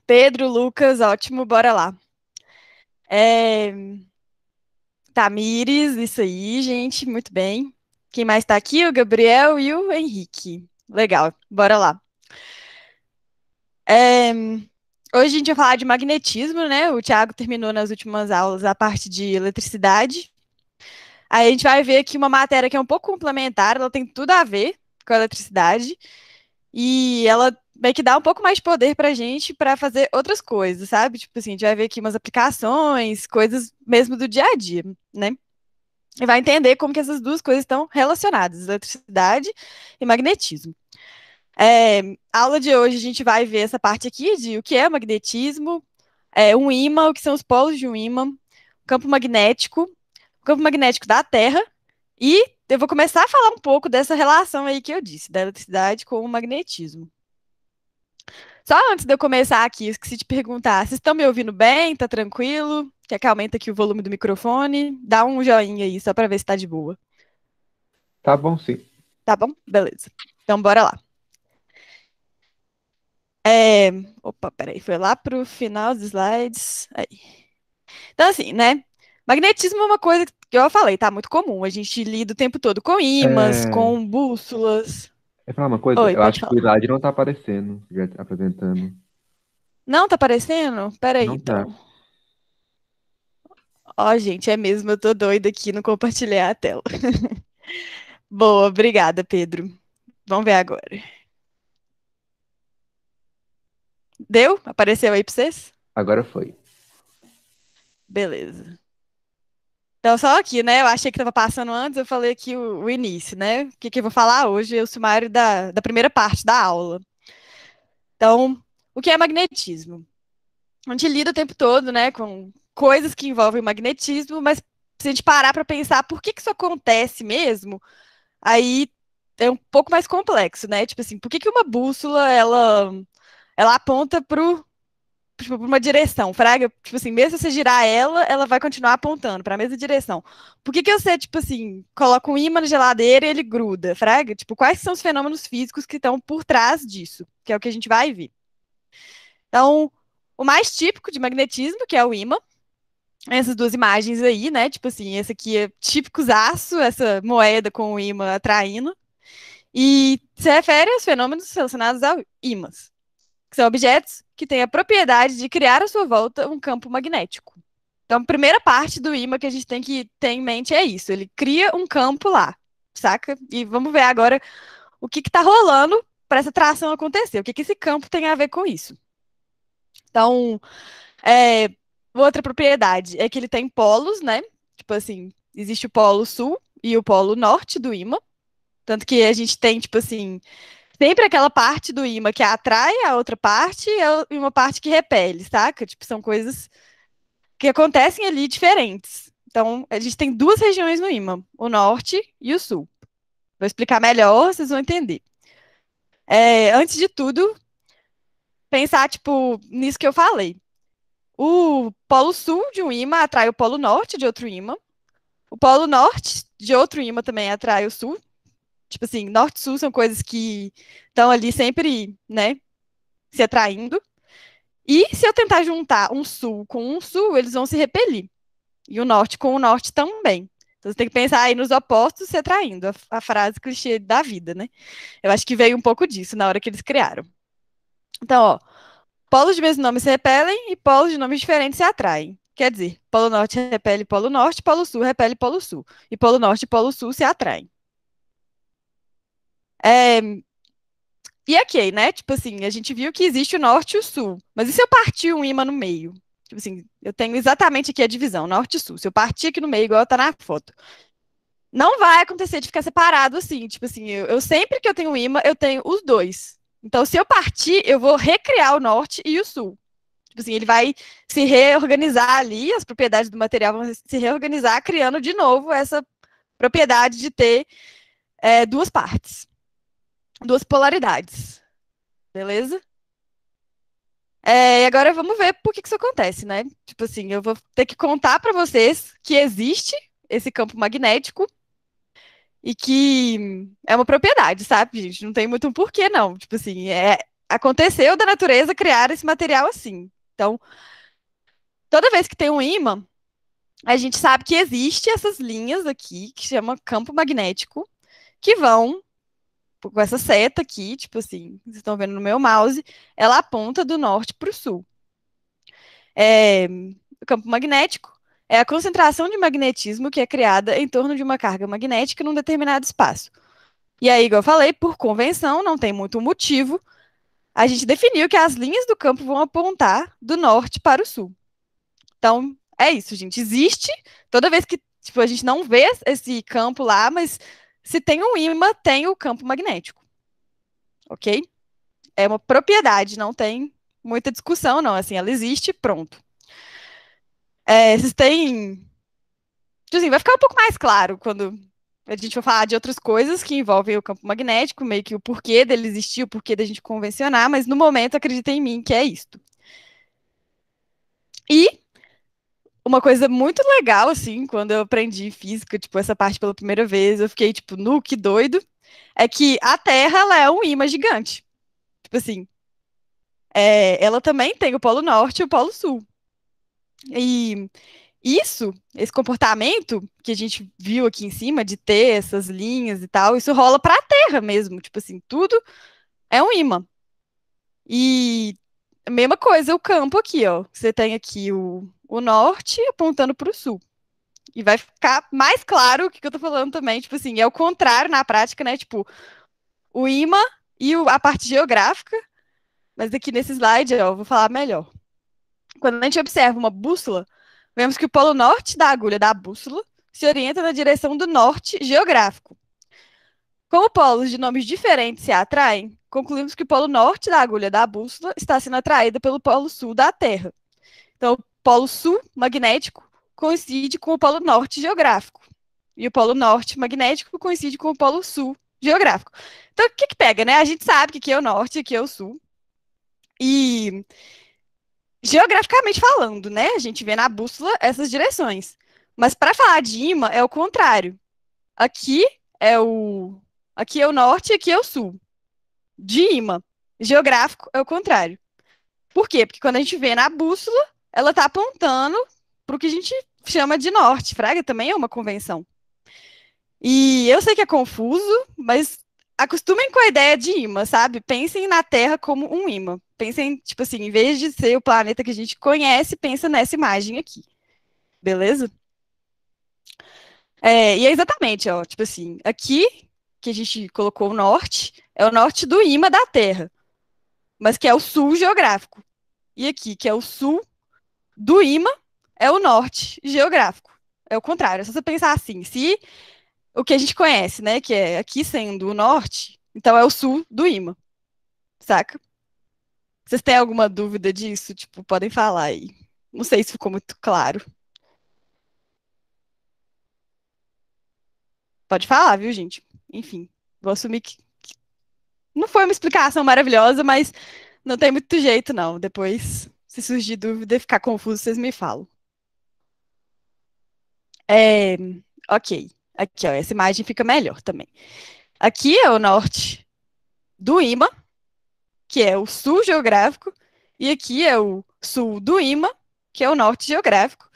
Pedro, Lucas, ótimo, bora lá. É, Tamires, isso aí, gente, muito bem. Quem mais tá aqui? O Gabriel e o Henrique. Legal, bora lá. É, Hoje a gente vai falar de magnetismo, né? O Thiago terminou nas últimas aulas a parte de eletricidade. Aí a gente vai ver aqui uma matéria que é um pouco complementar, ela tem tudo a ver com a eletricidade. E ela meio que dá um pouco mais de poder pra gente pra fazer outras coisas, sabe? Tipo assim, a gente vai ver aqui umas aplicações, coisas mesmo do dia a dia, né? E vai entender como que essas duas coisas estão relacionadas, eletricidade e magnetismo. A aula de hoje a gente vai ver essa parte aqui de o que é o magnetismo, um ímã, o que são os polos de um ímã, o campo magnético da Terra, e eu vou começar a falar um pouco dessa relação aí que eu disse, da eletricidade com o magnetismo. Só antes de eu começar aqui, esqueci de perguntar, vocês estão me ouvindo bem? Tá tranquilo? Quer que aumente aqui o volume do microfone? Dá um joinha aí, só pra ver se tá de boa. Tá bom, sim. Tá bom? Beleza. Então, bora lá. É... Opa, peraí, foi lá pro final dos slides. Aí. Então, assim, né? Magnetismo é uma coisa que eu falei, tá muito comum. A gente lida o tempo todo com ímãs, É, com bússolas. é falar uma coisa, Oi, eu pode acho que o falar. slide não tá aparecendo, já tá apresentando. Não tá aparecendo? Peraí, Não tá. então. Ó, gente, é mesmo, eu tô doida aqui, não compartilhei a tela. Boa, obrigada, Pedro. Vamos ver agora. Deu? Apareceu aí pra vocês? Agora foi. Beleza. Então, só aqui, né? Eu achei que tava passando antes, eu falei aqui o início, né? O que que eu vou falar hoje é o sumário da primeira parte da aula. Então, o que é magnetismo? A gente lida o tempo todo, né, com coisas que envolvem magnetismo, mas se a gente parar para pensar por que que isso acontece mesmo, aí é um pouco mais complexo, né? Tipo assim, por que que uma bússola ela aponta tipo, pra uma direção, fraga? Tipo assim, mesmo se você girar ela, ela vai continuar apontando para a mesma direção. Por que que você, tipo assim, coloca um ímã na geladeira e ele gruda, fraga? Tipo, quais são os fenômenos físicos que estão por trás disso? Que é o que a gente vai ver. Então, o mais típico de magnetismo, que é o ímã, essas duas imagens aí, né? Tipo assim, esse aqui é típico aço, essa moeda com o ímã atraindo. E se refere aos fenômenos relacionados ao ímãs, que são objetos que têm a propriedade de criar à sua volta um campo magnético. Então, a primeira parte do ímã que a gente tem que ter em mente é isso. Ele cria um campo lá, saca? E vamos ver agora o que está rolando para essa tração acontecer. O que que esse campo tem a ver com isso? Então, É, outra propriedade é que ele tem polos, né? Tipo assim, existe o polo sul e o polo norte do ímã. Tanto que a gente tem, tipo assim, sempre aquela parte do ímã que atrai a outra parte e uma parte que repele, saca? Tipo, são coisas que acontecem ali diferentes. Então, a gente tem duas regiões no ímã, o norte e o sul. Vou explicar melhor, vocês vão entender. Antes de tudo, pensar, tipo, nisso que eu falei. O polo sul de um ímã atrai o polo norte de outro ímã. O polo norte de outro ímã também atrai o sul. Tipo assim, norte e sul são coisas que estão ali sempre, né, se atraindo. E se eu tentar juntar um sul com um sul, eles vão se repelir. E o norte com o norte também. Então você tem que pensar aí nos opostos se atraindo, a frase clichê da vida, né? Eu acho que veio um pouco disso na hora que eles criaram. Então, ó, polos de mesmo nome se repelem e polos de nomes diferentes se atraem. Quer dizer, polo norte repele polo norte, polo sul repele polo sul. E polo norte e polo sul se atraem. É, e ok, né? Tipo assim, a gente viu que existe o norte e o sul. Mas e se eu partir um ímã no meio? Tipo assim, eu tenho exatamente aqui a divisão, norte e sul. Se eu partir aqui no meio, igual tá na foto. Não vai acontecer de ficar separado assim. Tipo assim, eu sempre que eu tenho um ímã, eu tenho os dois. Então, se eu partir, eu vou recriar o norte e o sul. Tipo assim, ele vai se reorganizar ali, as propriedades do material vão se reorganizar, criando de novo essa propriedade de ter duas partes, duas polaridades. Beleza? E agora vamos ver por que que isso acontece, né? Tipo assim, eu vou ter que contar para vocês que existe esse campo magnético e que é uma propriedade, sabe, gente? Não tem muito um porquê, não. Tipo assim, aconteceu da natureza criar esse material assim. Então, toda vez que tem um ímã, a gente sabe que existe essas linhas aqui, que chama campo magnético, que vão com essa seta aqui, tipo assim, vocês estão vendo no meu mouse, ela aponta do norte para o sul. O campo magnético é a concentração de magnetismo que é criada em torno de uma carga magnética num determinado espaço. E aí, igual eu falei, por convenção, não tem muito motivo, a gente definiu que as linhas do campo vão apontar do norte para o sul. Então, é isso, gente. Existe, toda vez que tipo, a gente não vê esse campo lá, mas se tem um ímã, tem o campo magnético, ok? É uma propriedade, não tem muita discussão, não. Assim, ela existe, pronto. Vocês têm. Tipo assim, vai ficar um pouco mais claro quando a gente for falar de outras coisas que envolvem o campo magnético, meio que o porquê dele existir, o porquê da gente convencionar, mas no momento acredita em mim que é isto. E uma coisa muito legal, assim, quando eu aprendi física, tipo, essa parte pela primeira vez, eu fiquei, tipo, nu, que doido, é que a Terra, ela é um ímã gigante. Tipo assim, ela também tem o Polo Norte e o Polo Sul. E isso, esse comportamento que a gente viu aqui em cima, de ter essas linhas e tal, isso rola para a Terra mesmo. Tipo assim, tudo é um ímã. E a mesma coisa, o campo aqui, ó. Você tem aqui o norte apontando para o sul. E vai ficar mais claro o que eu tô falando também. Tipo assim, é o contrário na prática, né? Tipo, o ímã e a parte geográfica. Mas aqui nesse slide, ó, eu vou falar melhor. Quando a gente observa uma bússola, vemos que o polo norte da agulha da bússola se orienta na direção do norte geográfico. Como polos de nomes diferentes se atraem, concluímos que o polo norte da agulha da bússola está sendo atraída pelo polo sul da Terra. Então, o polo sul magnético coincide com o polo norte geográfico. E o polo norte magnético coincide com o polo sul geográfico. Então, o que que pega, né? A gente sabe que aqui é o norte, aqui é o sul. E geograficamente falando, né? A gente vê na bússola essas direções. Mas para falar de imã é o contrário. Aqui é o aqui é o norte, aqui é o sul. De imã. Geográfico é o contrário. Por quê? Porque quando a gente vê na bússola, ela está apontando para o que a gente chama de norte. Fraga também é uma convenção. E eu sei que é confuso, mas acostumem com a ideia de imã, sabe? Pensem na Terra como um imã. Pensem, tipo assim, em vez de ser o planeta que a gente conhece, pensa nessa imagem aqui. Beleza? E é exatamente, ó, tipo assim, aqui que a gente colocou o norte, é o norte do imã da Terra, mas que é o sul geográfico. E aqui, que é o sul do imã, é o norte geográfico. É o contrário, é só você pensar assim, se o que a gente conhece, né? Que é aqui sendo o norte, então é o sul do imã, saca? Vocês têm alguma dúvida disso? Tipo, podem falar aí. Não sei se ficou muito claro. Pode falar, viu, gente? Enfim, vou assumir que não foi uma explicação maravilhosa, mas não tem muito jeito, não. Depois, se surgir dúvida e ficar confuso, vocês me falam. É, ok. Aqui, ó, essa imagem fica melhor também. Aqui é o norte do imã, que é o sul geográfico, e aqui é o sul do imã, que é o norte geográfico.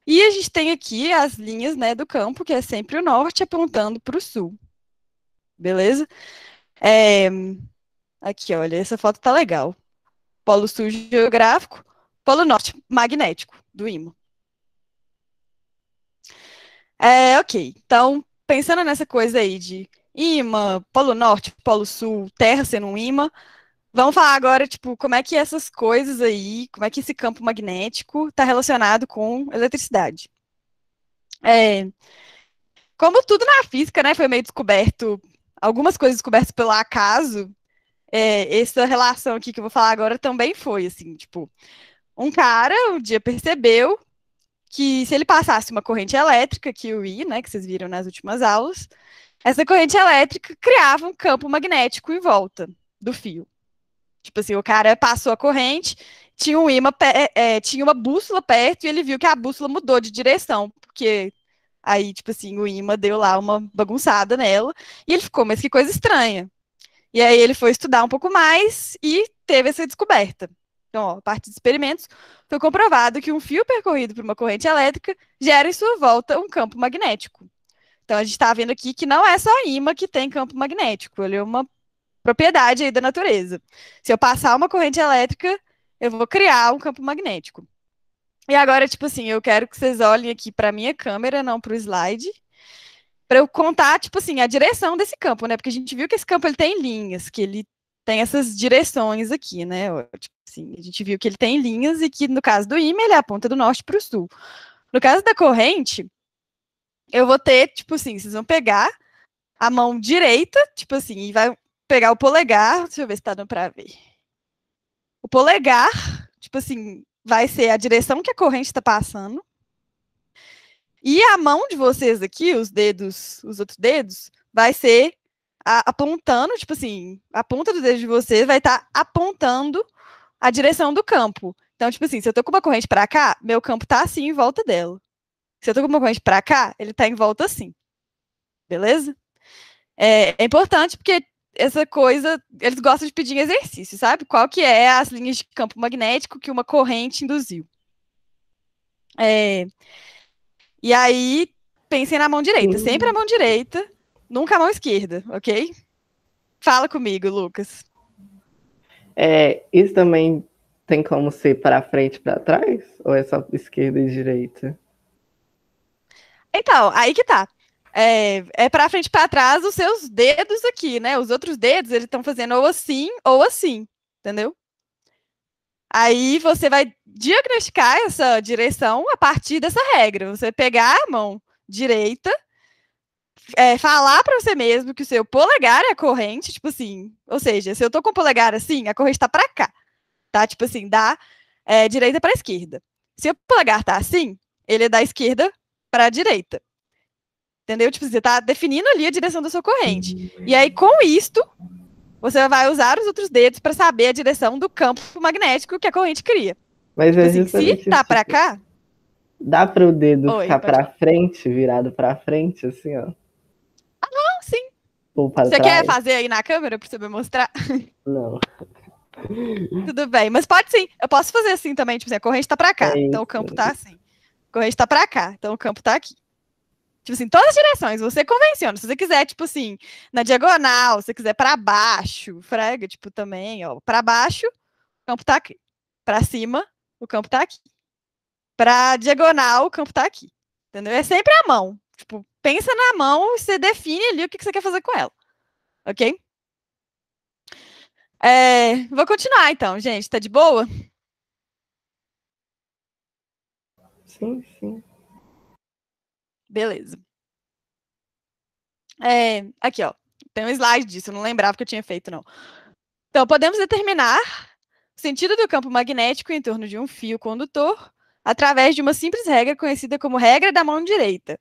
E a gente tem aqui as linhas, né, do campo, que é sempre o norte apontando para o sul. Beleza? É, aqui, olha, essa foto tá legal. Polo sul geográfico, polo norte magnético do imã. Ok. Então, pensando nessa coisa aí de imã, polo norte, polo sul, terra sendo um imã, vamos falar agora, tipo, como é que essas coisas aí, como é que esse campo magnético está relacionado com eletricidade. É, como tudo na física, né, foi meio descoberto, algumas coisas descobertas pelo acaso, essa relação aqui que eu vou falar agora também foi, assim, tipo, um cara um dia percebeu que se ele passasse uma corrente elétrica, que o I, né, que vocês viram nas últimas aulas, essa corrente elétrica criava um campo magnético em volta do fio. Tipo assim, o cara passou a corrente, tinha um imã, tinha uma bússola perto e ele viu que a bússola mudou de direção, porque aí, tipo assim, o imã deu lá uma bagunçada nela e ele ficou, mas que coisa estranha. E aí ele foi estudar um pouco mais e teve essa descoberta. Então, ó, a partir dos experimentos, foi comprovado que um fio percorrido por uma corrente elétrica gera em sua volta um campo magnético. Então, a gente está vendo aqui que não é só ímã que tem campo magnético, ele é uma propriedade aí da natureza. Se eu passar uma corrente elétrica, eu vou criar um campo magnético. E agora, tipo assim, eu quero que vocês olhem aqui para minha câmera, não para o slide, para eu contar, tipo assim, a direção desse campo, né? Porque a gente viu que esse campo ele tem linhas, que ele tem essas direções aqui, né? Tipo assim, a gente viu que ele tem linhas e que no caso do ímã ele aponta do norte para o sul. No caso da corrente, eu vou ter, tipo assim, vocês vão pegar a mão direita, tipo assim, e vai pegar o polegar, deixa eu ver se tá dando para ver. O polegar, tipo assim, vai ser a direção que a corrente está passando. E a mão de vocês aqui, os dedos, os outros dedos, vai ser apontando, tipo assim, a ponta do dedo de vocês vai estar apontando a direção do campo. Então, tipo assim, se eu tô com uma corrente para cá, meu campo tá assim em volta dela. Se eu tô com uma corrente para cá, ele tá em volta assim. Beleza? É importante porque essa coisa, eles gostam de pedir em exercício, sabe? Qual que é as linhas de campo magnético que uma corrente induziu. E aí, pensem na mão direita. Sempre a mão direita, nunca a mão esquerda, ok? Fala comigo, Lucas. Isso também tem como ser para frente e para trás? Ou é só esquerda e direita? Então, aí que tá. É para frente e para trás os seus dedos aqui, né? Os outros dedos, eles estão fazendo ou assim, entendeu? Aí você vai diagnosticar essa direção a partir dessa regra. Você pegar a mão direita, falar para você mesmo que o seu polegar é a corrente, tipo assim. Ou seja, se eu tô com o polegar assim, a corrente tá para cá, tá? Tipo assim, da direita para esquerda. Se o polegar tá assim, ele é da esquerda para a direita. Entendeu? Tipo, você tá definindo ali a direção da sua corrente. E aí, com isto, você vai usar os outros dedos para saber a direção do campo magnético que a corrente cria. Mas Tipo é assim, se justamente tá isso. para cá, Dá para o dedo oi, ficar pode para falar. frente, virado para frente, assim, ó? Não, sim. Ou para Você quer trás? fazer aí na câmera para você me mostrar? Não. Tudo bem, mas pode sim. Eu posso fazer assim também, tipo assim, a corrente tá para cá, É então o isso. campo tá assim. A corrente tá para cá, então o campo tá aqui. Tipo assim, todas as direções, você convenciona. Se você quiser, tipo assim, na diagonal, se você quiser para baixo, frega, tipo, também, ó, para baixo, o campo tá aqui. Para cima, o campo tá aqui. Para diagonal, o campo tá aqui. Entendeu? É sempre a mão. Tipo, pensa na mão e você define ali o que você quer fazer com ela. Ok? Vou continuar então, gente. Tá de boa? Sim, sim. Beleza. Aqui, ó. Tem um slide disso, eu não lembrava que eu tinha feito, não. Então, podemos determinar o sentido do campo magnético em torno de um fio condutor através de uma simples regra conhecida como regra da mão direita.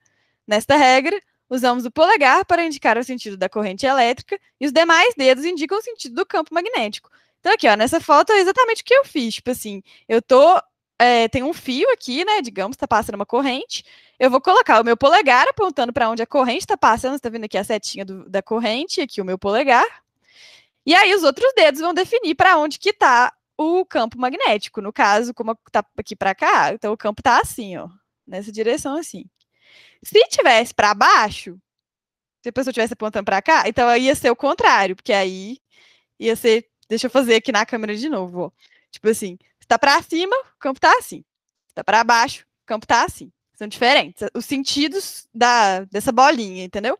Nesta regra, usamos o polegar para indicar o sentido da corrente elétrica e os demais dedos indicam o sentido do campo magnético. Então, aqui, ó, nessa foto é exatamente o que eu fiz. Tipo assim, tem um fio aqui, né? Digamos, está passando uma corrente. Eu vou colocar o meu polegar apontando para onde a corrente está passando. Você está vendo aqui a setinha da corrente, aqui o meu polegar. E aí os outros dedos vão definir para onde que está o campo magnético. No caso, como está aqui para cá, então o campo está assim, ó, nessa direção assim. Se tivesse para baixo, se a pessoa estivesse apontando para cá, então ia ser o contrário, porque aí ia ser. Deixa eu fazer aqui na câmera de novo, ó. Tipo assim, se tá para cima, o campo tá assim. Se tá para baixo, o campo tá assim. São diferentes. Os sentidos dessa bolinha, entendeu?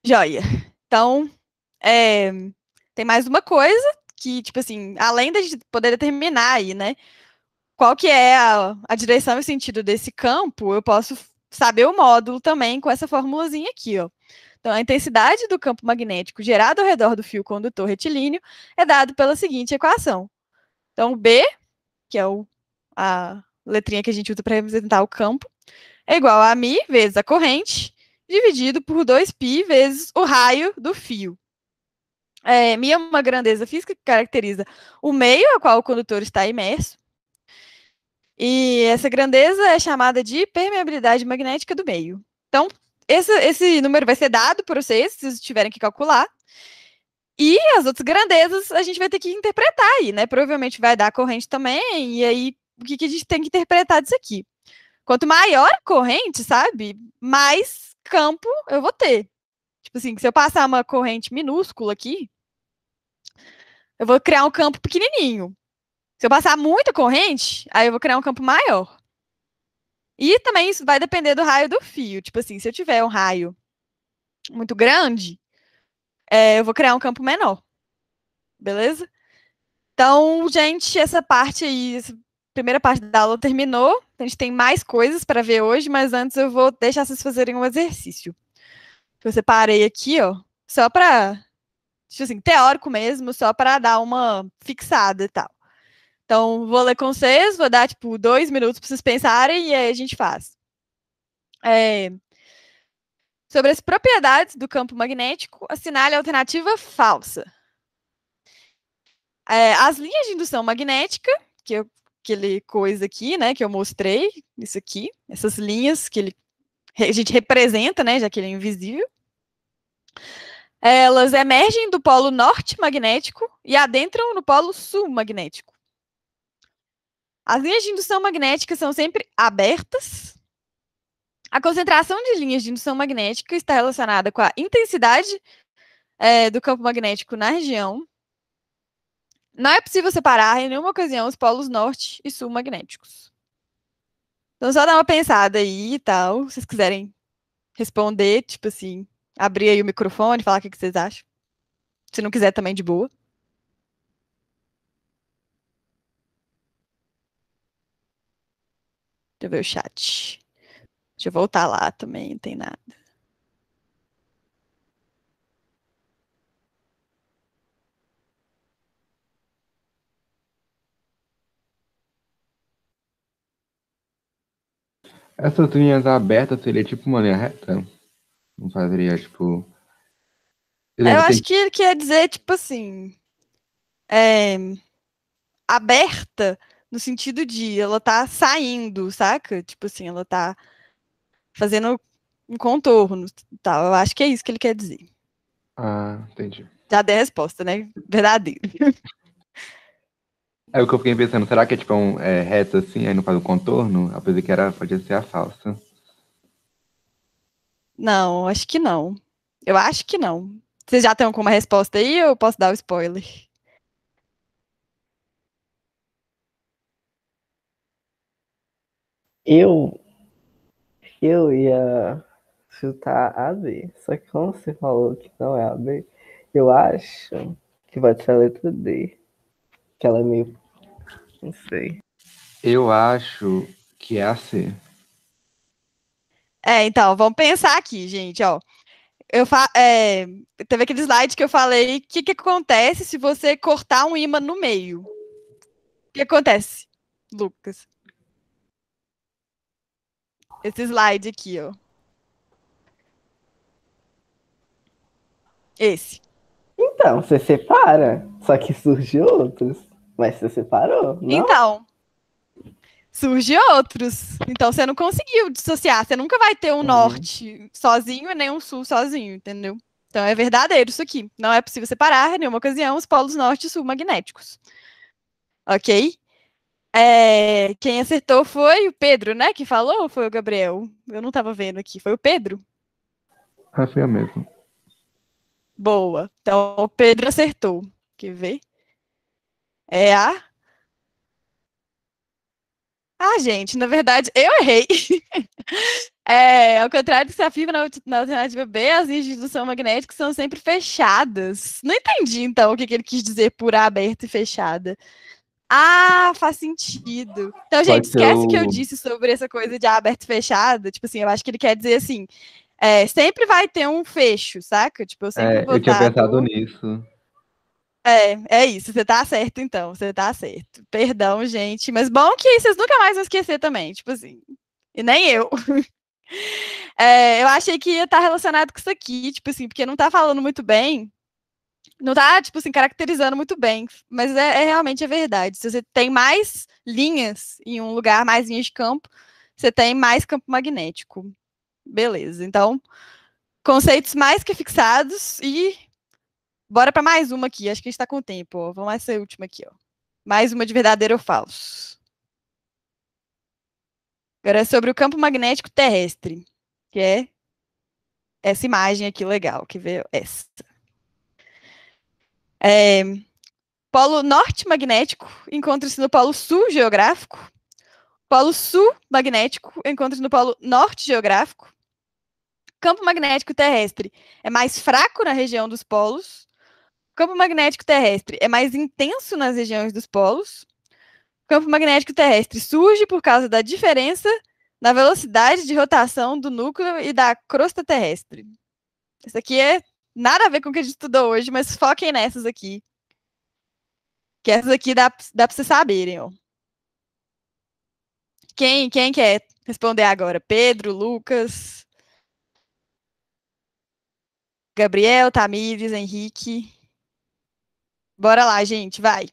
Joia. Então, tem mais uma coisa que, tipo assim, além da gente poder determinar aí, né? Qual que é a direção e o sentido desse campo, eu posso saber o módulo também com essa formulazinha aqui, ó. Então, a intensidade do campo magnético gerado ao redor do fio condutor retilíneo é dado pela seguinte equação. Então, B, que é a letrinha que a gente usa para representar o campo, é igual a μ vezes a corrente, dividido por 2π vezes o raio do fio. μ é uma grandeza física que caracteriza o meio ao qual o condutor está imerso. E essa grandeza é chamada de permeabilidade magnética do meio. Então, esse número vai ser dado por vocês, se vocês tiverem que calcular. E as outras grandezas a gente vai ter que interpretar aí, né? Provavelmente vai dar corrente também, e aí o que a gente tem que interpretar disso aqui? Quanto maior a corrente, sabe? Mais campo eu vou ter. Tipo assim, se eu passar uma corrente minúscula aqui, eu vou criar um campo pequenininho. Se eu passar muita corrente, aí eu vou criar um campo maior. E também isso vai depender do raio do fio. Tipo assim, se eu tiver um raio muito grande, eu vou criar um campo menor. Beleza? Então, gente, essa parte aí, essa primeira parte da aula terminou. A gente tem mais coisas para ver hoje, mas antes eu vou deixar vocês fazerem um exercício. Eu separei aqui, ó, só para, tipo assim, teórico mesmo, só para dar uma fixada e tal. Então, vou ler com vocês, vou dar, tipo, 2 minutos para vocês pensarem e aí a gente faz. Sobre as propriedades do campo magnético, assinale a alternativa falsa. As linhas de indução magnética, aquele coisa aqui, né, que eu mostrei, isso aqui, essas linhas que a gente representa, né, já que ele é invisível, elas emergem do polo norte magnético e adentram no polo sul magnético. As linhas de indução magnética são sempre abertas. A concentração de linhas de indução magnética está relacionada com a intensidade do campo magnético na região. Não é possível separar em nenhuma ocasião os polos norte e sul magnéticos. Então, só dá uma pensada aí e tal. Se vocês quiserem responder, tipo assim, abrir aí o microfone, falar o que vocês acham. Se não quiser, também de boa. Deixa eu ver o chat. Deixa eu voltar lá também, não tem nada. Essas linhas abertas seria tipo uma linha reta? Não faria, tipo. Eu acho que ele quer dizer, tipo assim, aberta no sentido de ela tá saindo, saca? Tipo assim, ela tá fazendo um contorno e tal. Eu acho que é isso que ele quer dizer. Ah, entendi. Já dei a resposta, né? Verdadeiro. É o que eu fiquei pensando, será que é tipo reto assim, aí não faz um contorno? Eu pensei que podia ser a falsa. Não, acho que não. Eu acho que não. Vocês já estão com uma resposta aí ou eu posso dar o spoiler? Eu ia chutar a B. Só que como você falou que não é a B, eu acho que pode ser a letra D. Que ela é meio. Não sei. Eu acho que é a C. Então, vamos pensar aqui, gente, ó. Teve aquele slide que eu falei, o que acontece se você cortar um ímã no meio? O que acontece, Lucas? Esse slide aqui, ó. Esse. Então, você separa. Só que surge outros. Mas você separou, não? Então, surge outros. Então, você não conseguiu dissociar. Você nunca vai ter um norte sozinho e nem um sul sozinho, entendeu? Então, é verdadeiro isso aqui. Não é possível separar, em nenhuma ocasião, os polos norte e sul magnéticos. Ok? Quem acertou foi o Pedro, né? Que falou ou foi o Gabriel? Eu não tava vendo aqui. Foi o Pedro? Ah, foi a mesma. Boa. Então, o Pedro acertou. Quer ver? É a. Ah, gente, na verdade, eu errei. Ao contrário do que se afirma na alternativa B, as linhas de indução magnética são sempre fechadas. Não entendi, então, o que ele quis dizer por aberta e fechada. Ah, faz sentido. Então, gente, esquece que eu disse sobre essa coisa de aberto e fechado. Tipo assim, eu acho que ele quer dizer assim, sempre vai ter um fecho, saca? Tipo, eu sempre vou Eu tinha estar pensado nisso. É isso, você tá certo, então, você tá certo. Perdão, gente, mas bom que vocês nunca mais vão esquecer também, tipo assim, e nem eu. Eu achei que ia estar relacionado com isso aqui, tipo assim, porque não tá falando muito bem, não tá, tipo assim, caracterizando muito bem, mas realmente é verdade. Se você tem mais linhas em um lugar, mais linhas de campo, você tem mais campo magnético. Beleza, então, conceitos mais que fixados e Bora para mais uma aqui. Acho que a gente tá com tempo. Ó. Vamos essa última aqui, ó. Mais uma de verdadeiro ou falso. Agora é sobre o campo magnético terrestre, que é essa imagem aqui legal, que veio essa. Polo norte magnético encontra-se no polo sul geográfico. Polo sul magnético encontra-se no polo norte geográfico. Campo magnético terrestre é mais fraco na região dos polos. Campo magnético terrestre é mais intenso nas regiões dos polos. Campo magnético terrestre surge por causa da diferença na velocidade de rotação do núcleo e da crosta terrestre. Isso aqui é nada a ver com o que a gente estudou hoje, mas foquem nessas aqui. Que essas aqui dá para vocês saberem, ó. Quem quer responder agora? Pedro, Lucas, Gabriel, Tamires, Henrique. Bora lá, gente, vai.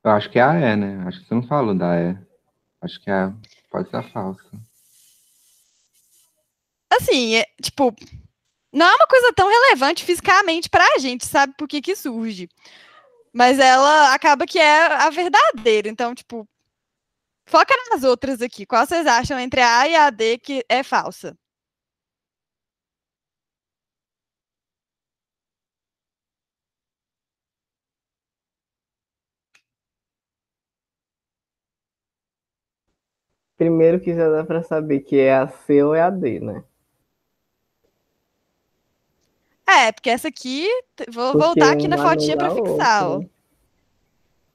Eu acho que é a E, né? Acho que você não falou da E. Acho que pode ser a falsa. Assim, tipo, não é uma coisa tão relevante fisicamente pra gente, sabe por que surge. Mas ela acaba que é a verdadeira. Então, tipo, foca nas outras aqui. Qual vocês acham entre a A e a D que é falsa? Primeiro que já dá pra saber que é a C ou é a D, né? Porque essa aqui, vou Porque voltar aqui na uma fotinha anula pra a fixar, ó. outra.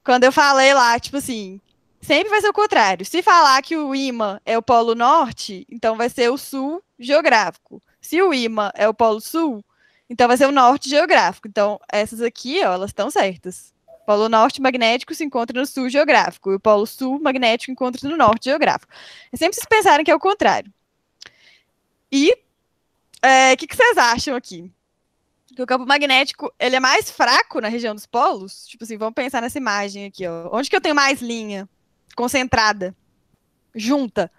Quando eu falei lá, tipo assim, sempre vai ser o contrário. Se falar que o ímã é o polo norte, então vai ser o sul geográfico. Se o ímã é o polo sul, então vai ser o norte geográfico. Então, essas aqui, ó, elas estão certas. O polo norte magnético se encontra no sul geográfico e o polo sul magnético encontra no norte geográfico. É sempre vocês pensarem que é o contrário. E o que vocês acham aqui? Que o campo magnético ele é mais fraco na região dos polos? Tipo assim, vamos pensar nessa imagem aqui, ó. Onde que eu tenho mais linha concentrada, junta?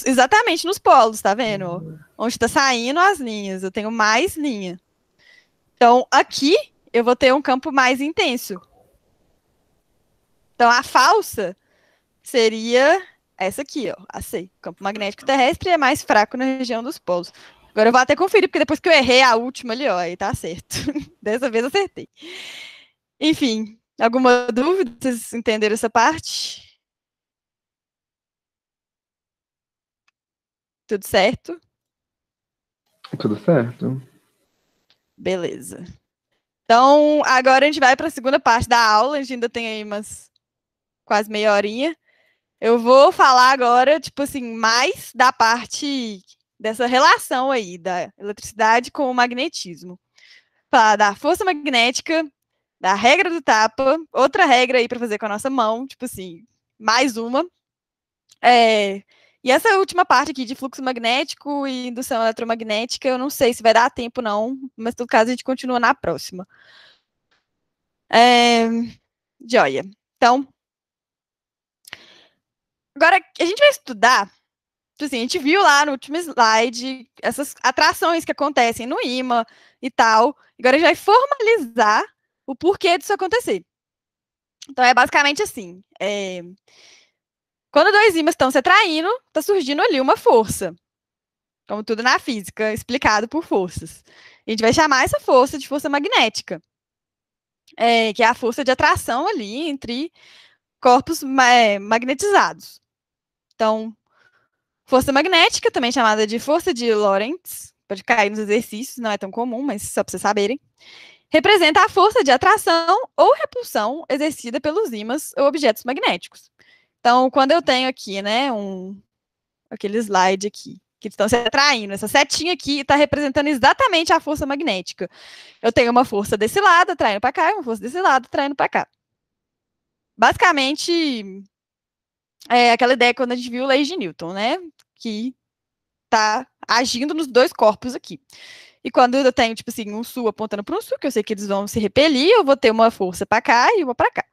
Exatamente nos polos, tá vendo? Ó? Onde tá saindo as linhas, eu tenho mais linha. Então, aqui eu vou ter um campo mais intenso. Então, a falsa seria essa aqui, ó, a C. O campo magnético terrestre é mais fraco na região dos polos. Agora eu vou até conferir, porque depois que eu errei a última ali, ó, aí tá certo. Dessa vez eu acertei. Enfim, alguma dúvida? Vocês entenderam essa parte? Tudo certo? Tudo certo. Beleza. Então, agora a gente vai para a segunda parte da aula. A gente ainda tem aí umas quase meia horinha. Eu vou falar agora, tipo assim, mais da parte dessa relação aí da eletricidade com o magnetismo. Falar da força magnética, da regra do tapa, outra regra aí para fazer com a nossa mão, tipo assim, mais uma. E essa última parte aqui de fluxo magnético e indução eletromagnética, eu não sei se vai dar tempo, não, mas, em todo caso, a gente continua na próxima. Joia. Então, agora a gente vai estudar, tipo assim, a gente viu lá no último slide essas atrações que acontecem no ímã e tal. Agora a gente vai formalizar o porquê disso acontecer. Então, é basicamente assim. Quando dois ímãs estão se atraindo, está surgindo ali uma força. Como tudo na física, explicado por forças. A gente vai chamar essa força de força magnética, que é a força de atração ali entre corpos magnetizados. Então, força magnética, também chamada de força de Lorentz, pode cair nos exercícios, não é tão comum, mas só para vocês saberem, representa a força de atração ou repulsão exercida pelos ímãs ou objetos magnéticos. Então, quando eu tenho aqui, né, aquele slide aqui, que estão se atraindo. Essa setinha aqui está representando exatamente a força magnética. Eu tenho uma força desse lado atraindo para cá e uma força desse lado atraindo para cá. Basicamente, é aquela ideia quando a gente viu a lei de Newton, né? Que está agindo nos dois corpos aqui. E quando eu tenho, tipo assim, um sul apontando para um sul, que eu sei que eles vão se repelir, eu vou ter uma força para cá e uma para cá.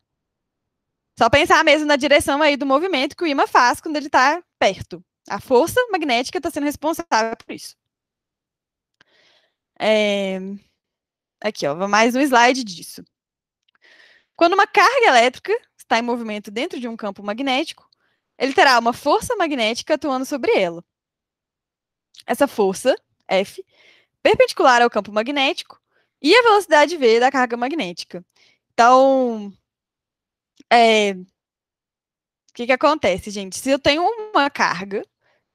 Só pensar mesmo na direção aí do movimento que o ímã faz quando ele está perto. A força magnética está sendo responsável por isso. Aqui, ó, mais um slide disso. Quando uma carga elétrica está em movimento dentro de um campo magnético, ele terá uma força magnética atuando sobre ela. Essa força, F, perpendicular ao campo magnético, e a velocidade v da carga magnética. Então, o que acontece, gente? Se eu tenho uma carga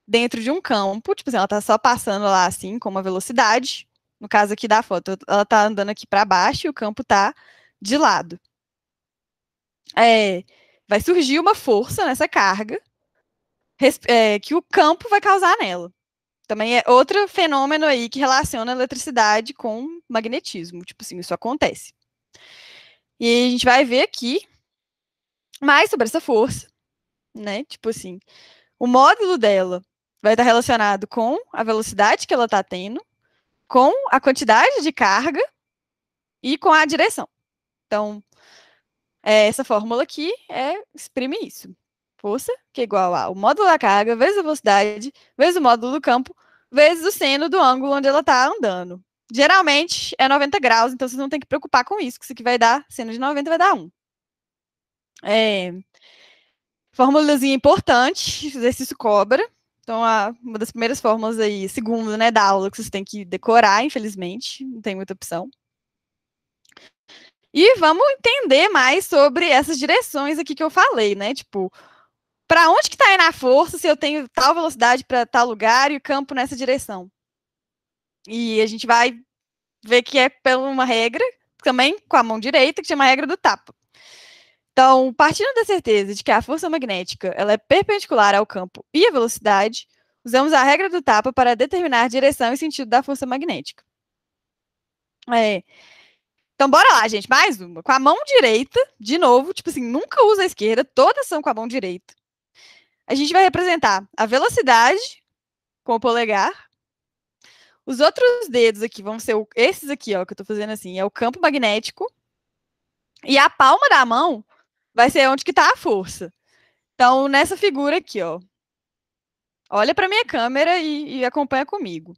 dentro de um campo, tipo assim, ela tá só passando lá assim, com uma velocidade, no caso aqui da foto, ela tá andando aqui para baixo e o campo tá de lado. Vai surgir uma força nessa carga que o campo vai causar nela. Também é outro fenômeno aí que relaciona a eletricidade com magnetismo. Tipo assim, isso acontece. E a gente vai ver aqui mais sobre essa força, né? Tipo assim, o módulo dela vai estar relacionado com a velocidade que ela está tendo, com a quantidade de carga e com a direção. Então, essa fórmula aqui exprime isso. Força, que é igual ao módulo da carga, vezes a velocidade, vezes o módulo do campo, vezes o seno do ângulo onde ela está andando. Geralmente é 90 graus, então vocês não tem que preocupar com isso, que isso aqui vai dar, seno de 90 vai dar 1. Formulazinha importante, exercício cobra. Então, uma das primeiras fórmulas aí, segundo, né, da aula, que vocês têm que decorar, infelizmente, não tem muita opção. E vamos entender mais sobre essas direções aqui que eu falei, né? Tipo, para onde que tá indo a força se eu tenho tal velocidade para tal lugar e o campo nessa direção? E a gente vai ver que é por uma regra, também com a mão direita, que chama a regra do tapa. Então, partindo da certeza de que a força magnética ela é perpendicular ao campo e à velocidade, usamos a regra do tapa para determinar a direção e sentido da força magnética. Então, bora lá, gente. Mais uma. Com a mão direita, de novo, tipo assim, nunca usa a esquerda, todas são com a mão direita. A gente vai representar a velocidade com o polegar. Os outros dedos aqui vão ser esses aqui, ó, que eu tô fazendo assim, é o campo magnético. E a palma da mão vai ser onde que tá a força. Então, nessa figura aqui, ó, olha para minha câmera e acompanha comigo.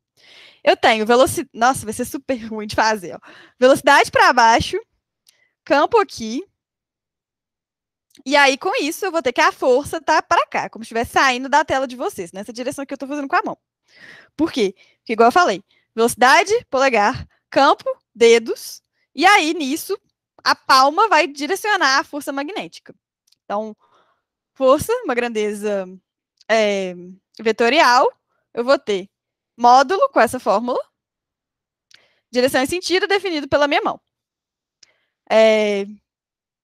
Eu tenho velocidade. Nossa, vai ser super ruim de fazer, ó. Velocidade para baixo, campo aqui. E aí, com isso, eu vou ter que a força tá para cá, como se estivesse saindo da tela de vocês, nessa direção que eu tô fazendo com a mão. Por quê? Porque, igual eu falei, velocidade, polegar, campo, dedos. E aí, nisso, a palma vai direcionar a força magnética. Então, força, uma grandeza vetorial, eu vou ter módulo com essa fórmula, direção e sentido definido pela minha mão.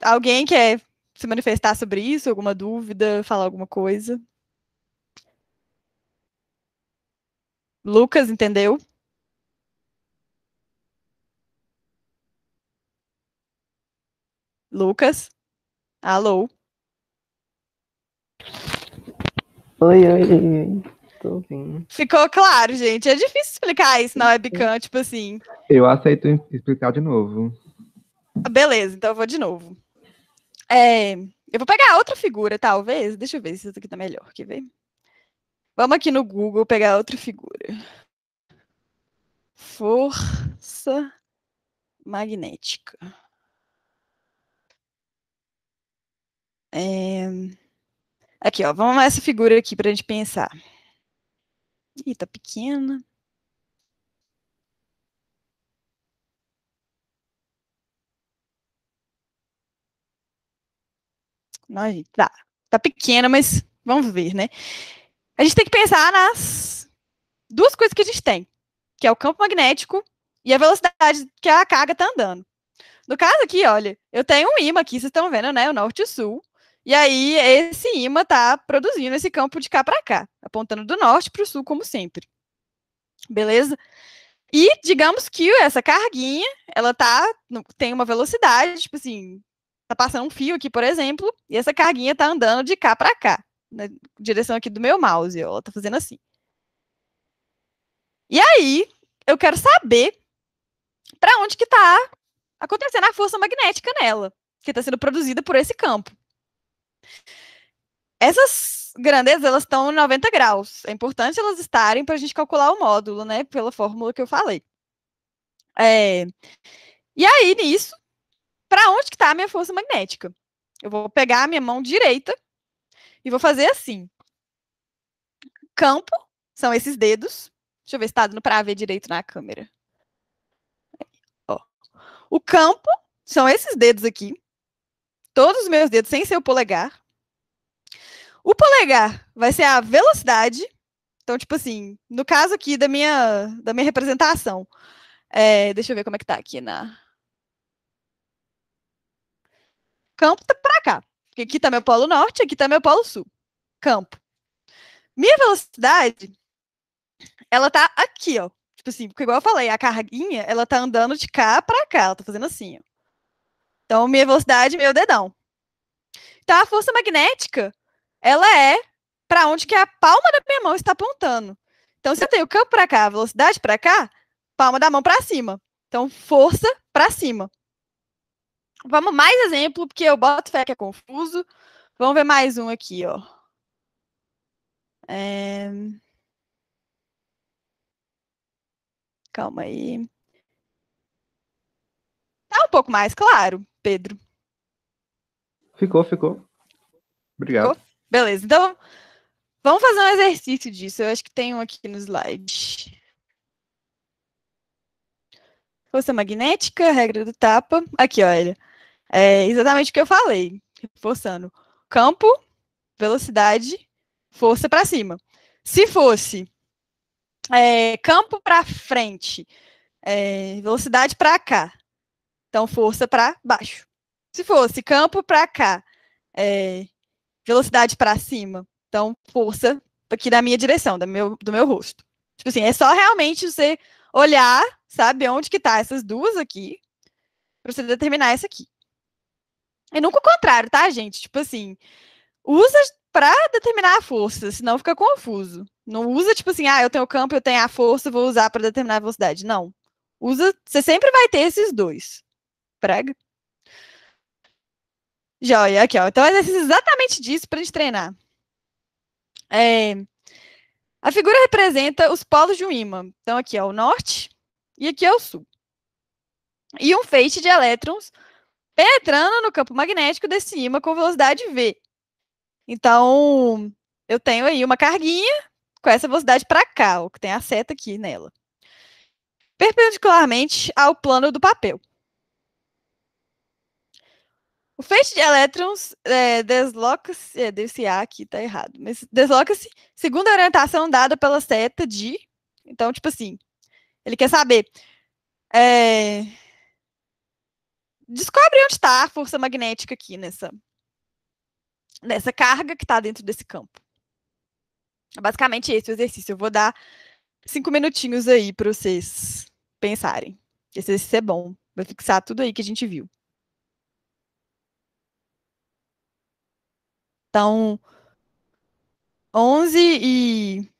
Alguém quer se manifestar sobre isso? Alguma dúvida? Falar alguma coisa? Lucas, entendeu? Lucas? Alô? Oi, oi, oi. Tô ouvindo. Ficou claro, gente. É difícil explicar isso na webcam, tipo assim. Eu aceito explicar de novo. Beleza, então eu vou de novo. Eu vou pegar outra figura, talvez. Deixa eu ver se isso aqui tá melhor. Quer ver? Vamos aqui no Google pegar outra figura. Força magnética. Aqui, ó. Vamos essa figura aqui pra gente pensar. Ih, tá pequena. Não, gente, tá pequena, mas vamos ver, né? A gente tem que pensar nas duas coisas que a gente tem, que é o campo magnético e a velocidade que a carga tá andando. No caso aqui, olha, eu tenho um ímã aqui, vocês estão vendo, né? O norte e o sul. E aí, esse ímã tá produzindo esse campo de cá para cá, apontando do norte para o sul, como sempre. Beleza? E digamos que essa carguinha, ela tem uma velocidade, tipo assim, tá passando um fio aqui, por exemplo, e essa carguinha tá andando de cá para cá, na direção aqui do meu mouse, ó, ela tá fazendo assim. E aí, eu quero saber para onde que tá acontecendo a força magnética nela, que está sendo produzida por esse campo. Essas grandezas, elas estão em 90 graus. É importante elas estarem para a gente calcular o módulo, né? Pela fórmula que eu falei. E aí, nisso, para onde que está a minha força magnética? Eu vou pegar a minha mão direita e vou fazer assim. Campo são esses dedos. Deixa eu ver se está dando para ver direito na câmera. Ó. O campo são esses dedos aqui. Todos os meus dedos, sem ser o polegar. O polegar vai ser a velocidade. Então, tipo assim, no caso aqui da minha representação, deixa eu ver como é que tá aqui na. Campo tá pra cá. Porque aqui tá meu polo norte, aqui tá meu polo sul. Campo. Minha velocidade, ela tá aqui, ó. Tipo assim, porque igual eu falei, a carguinha, ela tá andando de cá pra cá. Ela tá fazendo assim, ó. Então, minha velocidade, meu dedão. Então, a força magnética, ela é para onde que a palma da minha mão está apontando. Então, se eu tenho campo para cá, velocidade para cá, palma da mão para cima. Então, força para cima. Vamos mais exemplo, porque eu boto fé que é confuso. Vamos ver mais um aqui, ó. Calma aí. Tá um pouco mais claro, Pedro? Ficou. Ficou? Obrigado. Beleza, então vamos fazer um exercício disso. Eu acho que tem um aqui no slide. Força magnética, regra do tapa. Aqui, olha. É exatamente o que eu falei. Reforçando. Campo, velocidade, força para cima. Se fosse campo para frente, velocidade para cá, então força para baixo. Se fosse campo para cá, velocidade para cima, então força aqui da minha direção, do meu rosto. Tipo assim, é só realmente você olhar, sabe, onde que tá essas duas aqui, para você determinar essa aqui. E nunca o contrário, tá, gente? Tipo assim, usa para determinar a força, senão fica confuso. Não usa, tipo assim, eu tenho o campo, eu tenho a força, vou usar para determinar a velocidade. Não. Usa, você sempre vai ter esses dois. Prega. Joia, aqui, ó. Então, exercício exatamente disso pra gente treinar. A figura representa os polos de um ímã. Então, aqui é o norte e aqui é o sul. E um feixe de elétrons penetrando no campo magnético desse ímã com velocidade v. Então, eu tenho aí uma carguinha com essa velocidade para cá, o que tem a seta aqui nela. Perpendicularmente ao plano do papel. O feixe de elétrons desloca-se, desse A aqui tá errado, mas desloca-se segundo a orientação dada pela seta de. Então, tipo assim, ele quer saber. Descobre onde está a força magnética aqui nessa carga que está dentro desse campo. Basicamente esse é o exercício. Eu vou dar 5 minutinhos aí para vocês pensarem. Esse exercício é bom. Vai fixar tudo aí que a gente viu. Então, 11 e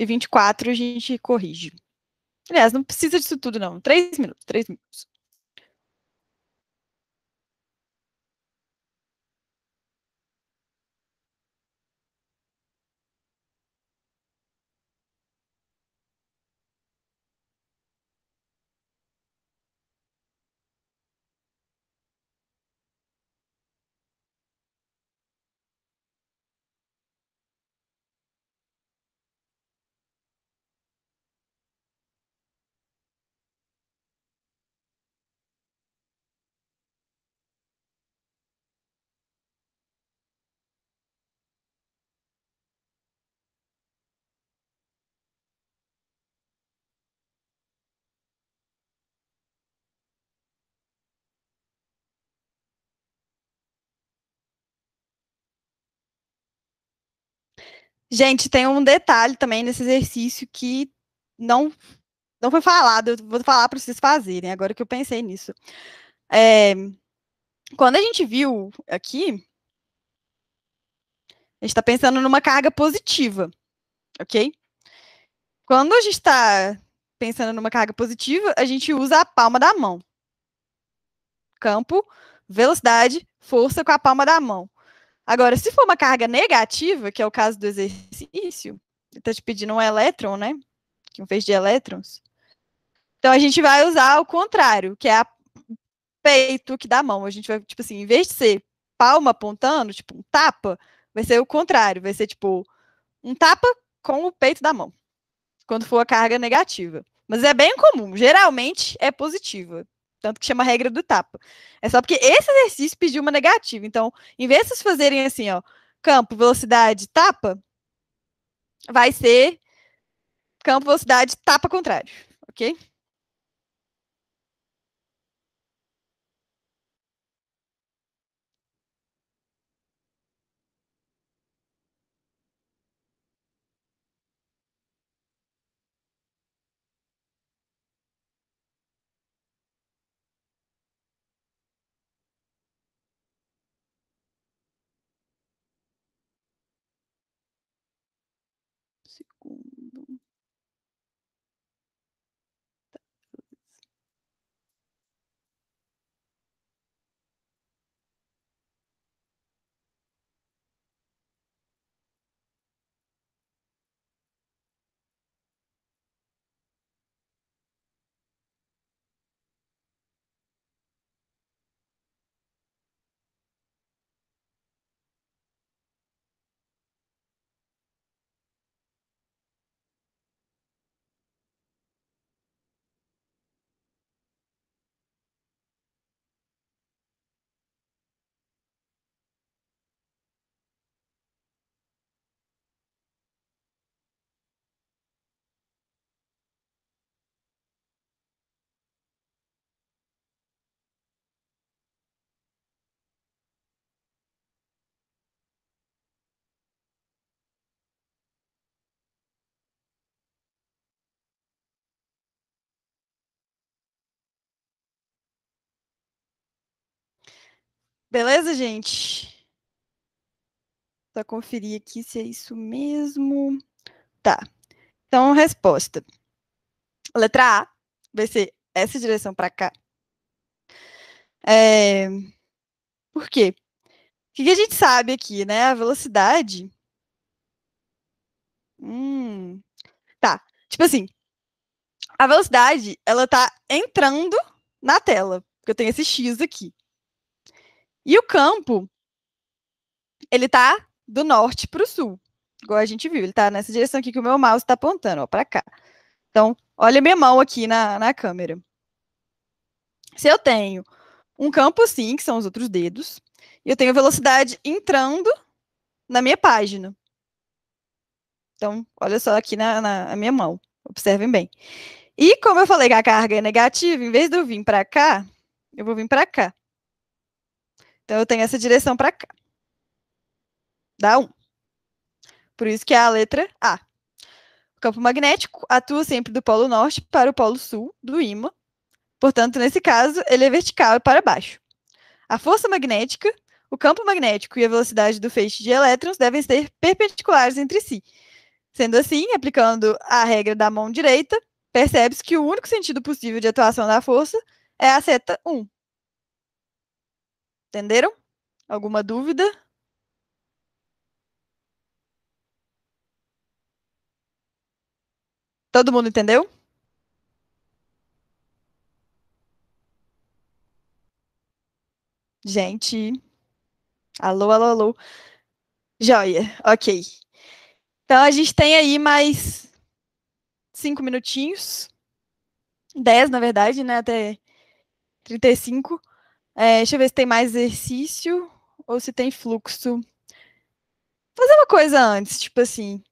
24 a gente corrige. Aliás, não precisa disso tudo, não. 3 minutos, 3 minutos. Gente, tem um detalhe também nesse exercício que não foi falado. Eu vou falar para vocês fazerem, agora que eu pensei nisso. Quando a gente viu aqui, a gente está pensando numa carga positiva, ok? Quando a gente está pensando numa carga positiva, a gente usa a palma da mão. Campo, velocidade, força com a palma da mão. Agora, se for uma carga negativa, que é o caso do exercício, ele está te pedindo um elétron, né? Um feixe de elétrons. Então, a gente vai usar o contrário, que é a peito aqui da mão. A gente vai, tipo assim, em vez de ser palma apontando, tipo um tapa, vai ser o contrário. Vai ser, tipo, um tapa com o peito da mão, quando for a carga negativa. Mas é bem comum, geralmente é positiva. Tanto que chama regra do tapa. É só porque esse exercício pediu uma negativa. Então, em vez de vocês fazerem assim, ó, campo, velocidade, tapa, vai ser campo, velocidade, tapa contrário. Ok? Segundo. Beleza, gente? Só conferir aqui se é isso mesmo. Tá. Então, resposta. Letra A vai ser essa direção para cá. Por quê? O que a gente sabe aqui, né? A velocidade. Tá. Tipo assim, a velocidade, ela tá entrando na tela. Porque eu tenho esse X aqui. E o campo, ele tá do norte para o sul. Igual a gente viu. Ele tá nessa direção aqui que o meu mouse tá apontando, ó, pra cá. Então, olha a minha mão aqui na câmera. Se eu tenho um campo assim, que são os outros dedos, e eu tenho velocidade entrando na minha página. Então, olha só aqui na minha mão. Observem bem. E como eu falei que a carga é negativa, em vez de eu vir para cá, eu vou vir para cá. Então, eu tenho essa direção para cá. Dá 1. Por isso que é a letra A. O campo magnético atua sempre do polo norte para o polo sul do ímã. Portanto, nesse caso, ele é vertical e para baixo. A força magnética, o campo magnético e a velocidade do feixe de elétrons devem ser perpendiculares entre si. Sendo assim, aplicando a regra da mão direita, percebe-se que o único sentido possível de atuação da força é a seta 1. Entenderam? Alguma dúvida? Todo mundo entendeu? Gente, alô, alô, alô. Joia, ok. Então a gente tem aí mais 5 minutinhos. 10, na verdade, né? Até 35. Deixa eu ver se tem mais exercício ou se tem fluxo. Fazer uma coisa antes, tipo assim.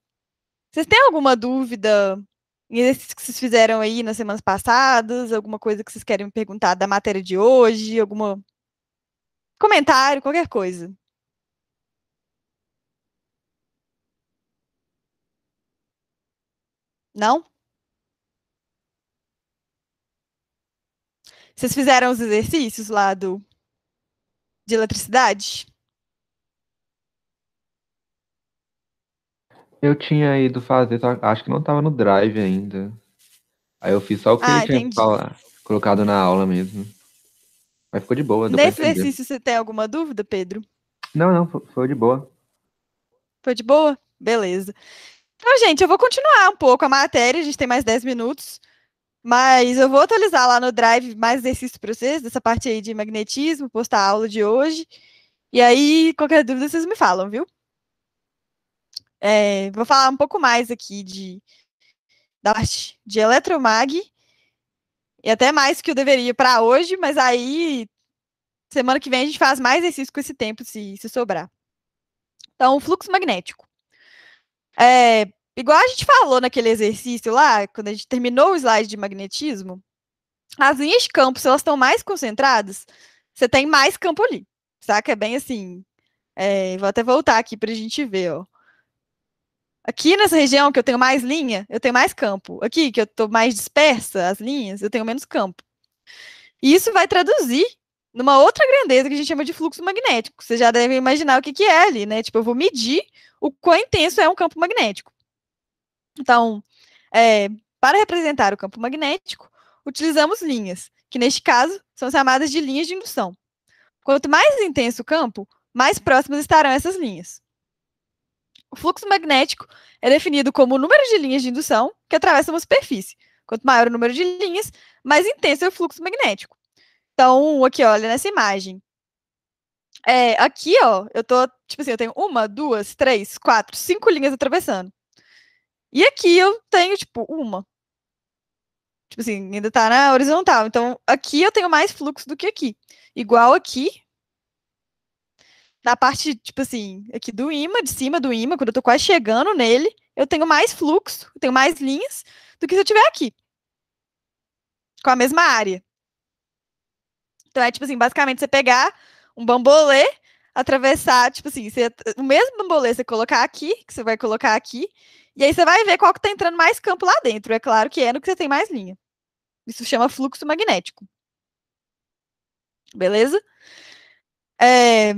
Vocês têm alguma dúvida em exercícios que vocês fizeram aí nas semanas passadas? Alguma coisa que vocês querem me perguntar da matéria de hoje? Algum comentário, qualquer coisa? Não? Vocês fizeram os exercícios lá de eletricidade? Eu tinha ido fazer, só acho que não tava no Drive ainda. Aí eu fiz só o que ele tinha Entendi. colocado na aula mesmo. Mas ficou de boa, deu pra Nesse entender. exercício você tem alguma dúvida, Pedro? Não, não, foi de boa. Foi de boa? Beleza. Então, gente, eu vou continuar um pouco a matéria, a gente tem mais 10 minutos, mas eu vou atualizar lá no Drive mais exercícios para vocês, dessa parte aí de magnetismo, postar a aula de hoje. E aí, qualquer dúvida, vocês me falam, viu? Vou falar um pouco mais aqui da parte de eletromag, e até mais que eu deveria para hoje, mas aí, semana que vem, a gente faz mais exercício com esse tempo, se sobrar. Então, fluxo magnético. Igual a gente falou naquele exercício lá, quando a gente terminou o slide de magnetismo, as linhas de campo, se elas estão mais concentradas, você tem mais campo ali. Saca? É bem assim. Vou até voltar aqui para a gente ver, ó. Aqui nessa região que eu tenho mais linha, eu tenho mais campo. Aqui que eu estou mais dispersa, as linhas, eu tenho menos campo. E isso vai traduzir numa outra grandeza que a gente chama de fluxo magnético. Você já deve imaginar o que é ali, né? Tipo, eu vou medir o quão intenso é um campo magnético. Então, para representar o campo magnético, utilizamos linhas, que neste caso são chamadas de linhas de indução. Quanto mais intenso o campo, mais próximas estarão essas linhas. O fluxo magnético é definido como o número de linhas de indução que atravessam uma superfície. Quanto maior o número de linhas, mais intenso é o fluxo magnético. Então, aqui, olha, nessa imagem. Aqui, ó, eu tô, tipo assim, eu tenho uma, duas, três, quatro, cinco linhas atravessando. E aqui eu tenho, tipo, uma. Tipo assim, ainda tá na horizontal. Então, aqui eu tenho mais fluxo do que aqui. Igual aqui, na parte, tipo assim, aqui do ímã, de cima do ímã, quando eu tô quase chegando nele, eu tenho mais fluxo, eu tenho mais linhas do que se eu tiver aqui, com a mesma área. Então, tipo assim, basicamente você pegar um bambolê, atravessar, tipo assim, o mesmo bambolê você colocar aqui, que você vai colocar aqui, e aí você vai ver qual que tá entrando mais campo lá dentro. É claro que é no que você tem mais linha. Isso chama fluxo magnético. Beleza? É...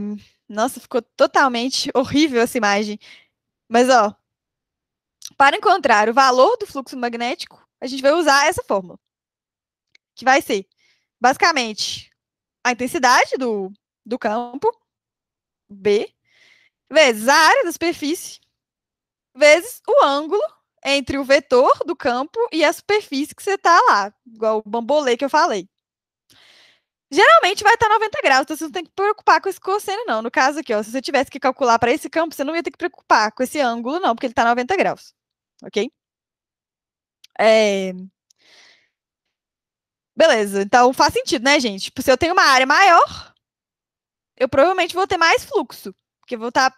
Nossa, ficou totalmente horrível essa imagem. Mas, ó, para encontrar o valor do fluxo magnético, a gente vai usar essa fórmula, que vai ser, basicamente, a intensidade do campo, B, vezes a área da superfície, vezes o ângulo entre o vetor do campo e a superfície que você está lá, igual o bambolê que eu falei. Geralmente vai estar 90 graus, então você não tem que preocupar com esse cosseno, não. No caso aqui, ó, se você tivesse que calcular para esse campo, você não ia ter que preocupar com esse ângulo, não, porque ele está 90 graus. Ok? Beleza, então faz sentido, né, gente? Tipo, se eu tenho uma área maior, eu provavelmente vou ter mais fluxo, porque eu vou estar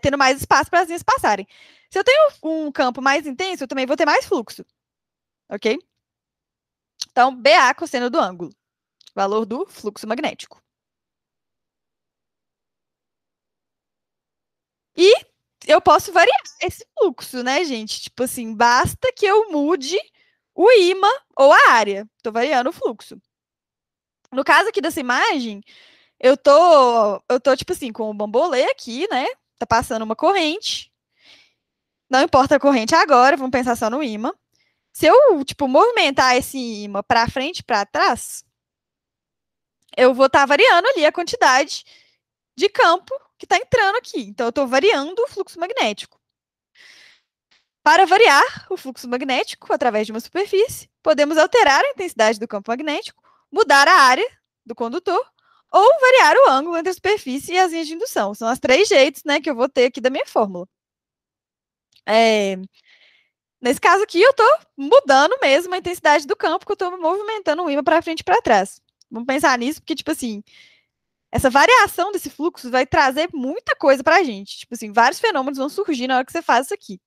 tendo mais espaço para as linhas passarem. Se eu tenho um campo mais intenso, eu também vou ter mais fluxo, ok? Então, BA cosseno do ângulo, valor do fluxo magnético. E eu posso variar esse fluxo, né, gente? Tipo assim, basta que eu mude o ímã ou a área. Estou variando o fluxo. No caso aqui dessa imagem, eu tô tipo assim, com o bambolê aqui, né? Tá passando uma corrente. Não importa a corrente agora, vamos pensar só no ímã. Se eu, tipo, movimentar esse ímã para frente e para trás, eu vou estar variando ali a quantidade de campo que está entrando aqui. Então, eu estou variando o fluxo magnético. Para variar o fluxo magnético através de uma superfície, podemos alterar a intensidade do campo magnético, mudar a área do condutor ou variar o ângulo entre a superfície e as linhas de indução. São os três jeitos, né, que eu vou ter aqui da minha fórmula. Nesse caso aqui, eu estou mudando mesmo a intensidade do campo, que eu estou movimentando o ímã para frente e para trás. Vamos pensar nisso, porque, tipo assim, essa variação desse fluxo vai trazer muita coisa para a gente. Tipo assim, vários fenômenos vão surgir na hora que você faz isso aqui.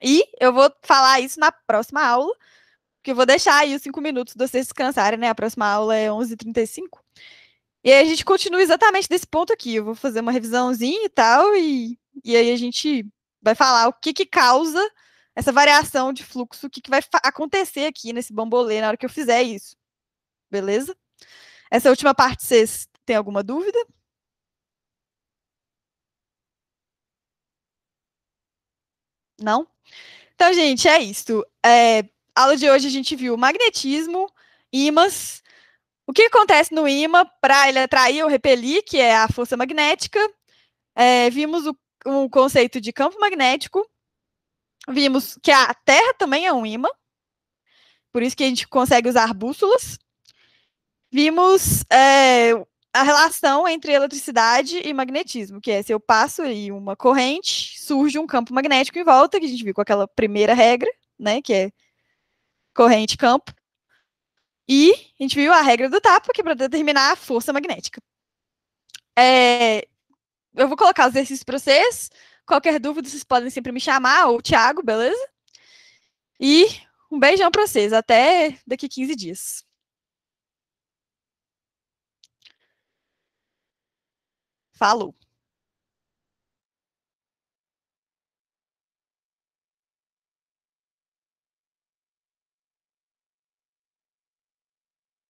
E eu vou falar isso na próxima aula, que eu vou deixar aí os 5 minutos de vocês descansarem, né? A próxima aula é 11h35. E aí a gente continua exatamente desse ponto aqui. Eu vou fazer uma revisãozinha e tal, e aí a gente vai falar o que causa essa variação de fluxo, o que vai acontecer aqui nesse bambolê na hora que eu fizer isso. Beleza? Essa última parte, vocês têm alguma dúvida? Não? Então, gente, é isso. Aula de hoje a gente viu magnetismo, ímãs, O que acontece no ímã para ele atrair ou repelir, que é a força magnética? Vimos o conceito de campo magnético, vimos que a Terra também é um ímã, por isso que a gente consegue usar bússolas. Vimos a relação entre eletricidade e magnetismo, que é se eu passo aí uma corrente, surge um campo magnético em volta, que a gente viu com aquela primeira regra, né, que é corrente-campo. E a gente viu a regra do tapa, que é para determinar a força magnética. Eu vou colocar os exercícios para vocês. Qualquer dúvida, vocês podem sempre me chamar, ou o Thiago, beleza? E um beijão para vocês. Até daqui 15 dias. Falou!